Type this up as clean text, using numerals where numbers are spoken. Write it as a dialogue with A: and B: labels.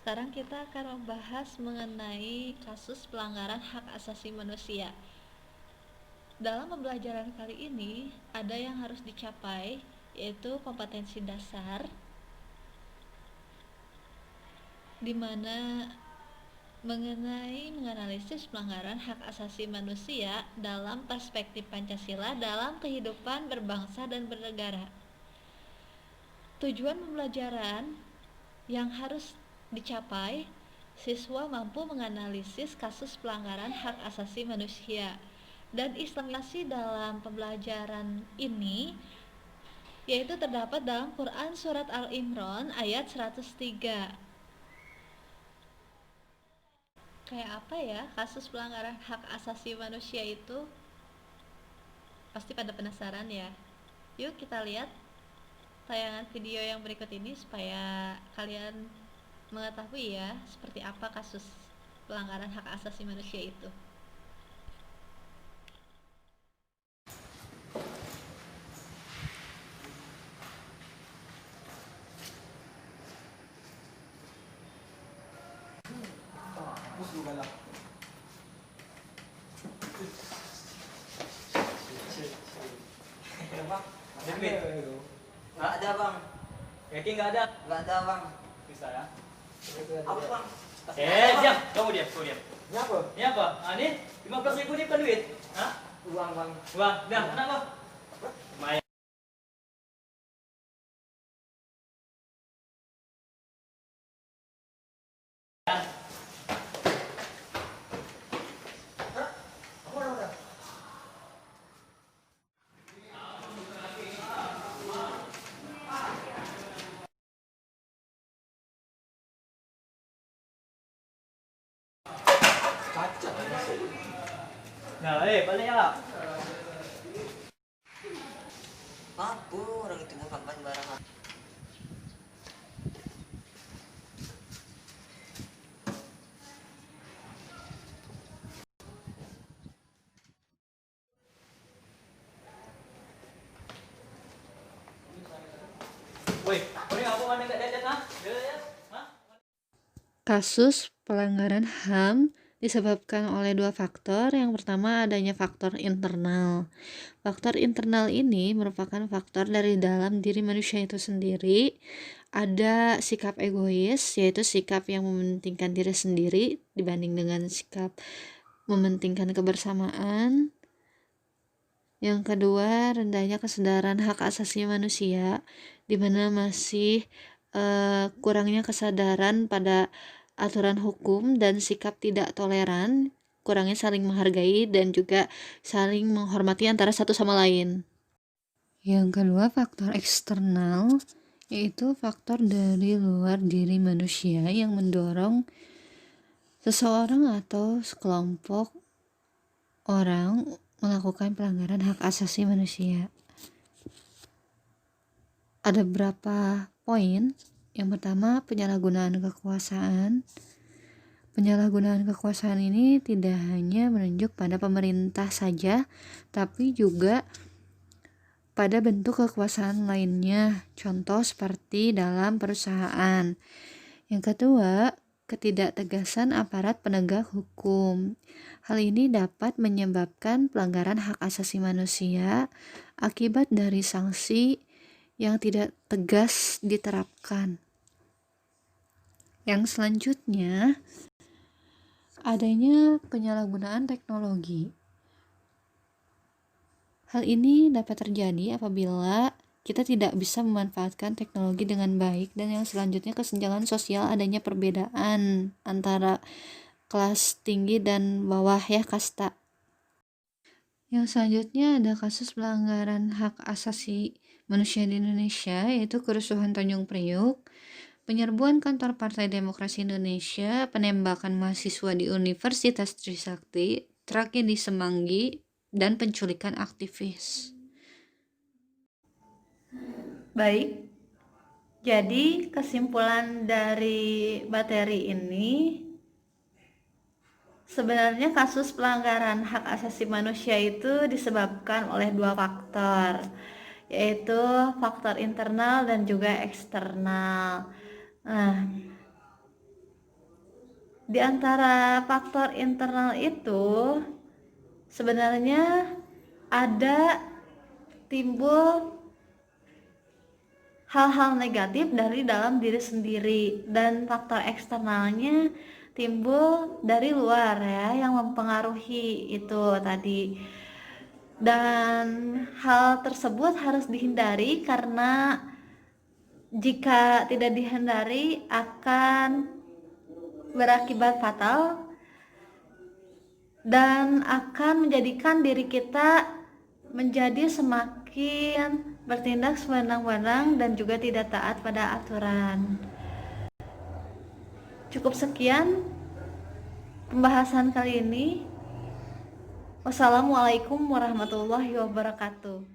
A: Sekarang kita akan membahas mengenai kasus pelanggaran hak asasi manusia. Dalam pembelajaran kali ini, ada yang harus dicapai, yaitu kompetensi dasar, di mana menganalisis pelanggaran hak asasi manusia dalam perspektif Pancasila dalam kehidupan berbangsa dan bernegara. Tujuan pembelajaran yang harus dicapai, siswa mampu menganalisis kasus pelanggaran hak asasi manusia. Dan islamisasi dalam pembelajaran ini yaitu terdapat dalam Quran Surat Al-Imran ayat 103. Kayak apa ya kasus pelanggaran hak asasi manusia itu? Pasti pada penasaran ya. Yuk kita lihat tayangan video yang berikut ini supaya kalian mengetahui ya seperti apa kasus pelanggaran hak asasi manusia itu.
B: Bang,
C: Ada duit?
B: nggak ada bang,
C: Yakin nggak ada?
B: nggak ada bang.
C: Bisa ya?
B: Apa bang?
C: Diam, kamu diam,
B: Ini apa?
C: Ini apa? Ah, ini 15.000 ini bukan duit? Hah?
B: Uang bang.
C: Uang, dah, kenapa? Lumayan. Nah, balik ya lah.
B: Apa orang itu mau makan barang?
C: Woi, ini apa mana nggak lihat ah? Lihat, hah?
A: Kasus pelanggaran HAM disebabkan oleh dua faktor. Yang pertama adanya faktor internal. Faktor internal ini merupakan faktor dari dalam diri manusia itu sendiri. Ada sikap egois, yaitu sikap yang mementingkan diri sendiri dibanding dengan sikap mementingkan kebersamaan. Yang kedua, rendahnya kesadaran hak asasi manusia, di mana masih kurangnya kesadaran pada aturan hukum dan sikap tidak toleran, kurangnya saling menghargai dan juga saling menghormati antara satu sama lain. Yang kedua, faktor eksternal, yaitu faktor dari luar diri manusia yang mendorong seseorang atau sekelompok orang melakukan pelanggaran hak asasi manusia. Ada beberapa poin. Yang pertama, penyalahgunaan kekuasaan. Penyalahgunaan kekuasaan ini tidak hanya menunjuk pada pemerintah saja, tapi juga pada bentuk kekuasaan lainnya, contoh seperti dalam perusahaan. Yang kedua, ketidaktegasan aparat penegak hukum. Hal ini dapat menyebabkan pelanggaran hak asasi manusia akibat dari sanksi yang tidak tegas diterapkan. Yang selanjutnya, adanya penyalahgunaan teknologi. Hal ini dapat terjadi apabila kita tidak bisa memanfaatkan teknologi dengan baik. Dan yang selanjutnya, kesenjangan sosial, adanya perbedaan antara kelas tinggi dan bawah ya, kasta. Yang selanjutnya ada kasus pelanggaran hak asasi manusia di Indonesia, yaitu kerusuhan Tanjung Priuk, penyerbuan kantor Partai Demokrasi Indonesia, penembakan mahasiswa di Universitas Trisakti, tragedi Semanggi, dan penculikan aktivis. Baik, jadi kesimpulan dari materi ini, sebenarnya kasus pelanggaran hak asasi manusia itu disebabkan oleh dua faktor, yaitu faktor internal dan juga eksternal. Nah, Di antara faktor internal itu sebenarnya ada timbul hal-hal negatif dari dalam diri sendiri, dan faktor eksternalnya timbul dari luar ya, yang mempengaruhi itu tadi. Dan hal tersebut harus dihindari karena jika tidak dihindari akan berakibat fatal dan akan menjadikan diri kita menjadi semakin bertindak sewenang-wenang dan juga tidak taat pada aturan. Cukup sekian pembahasan kali ini. Wassalamualaikum warahmatullahi wabarakatuh.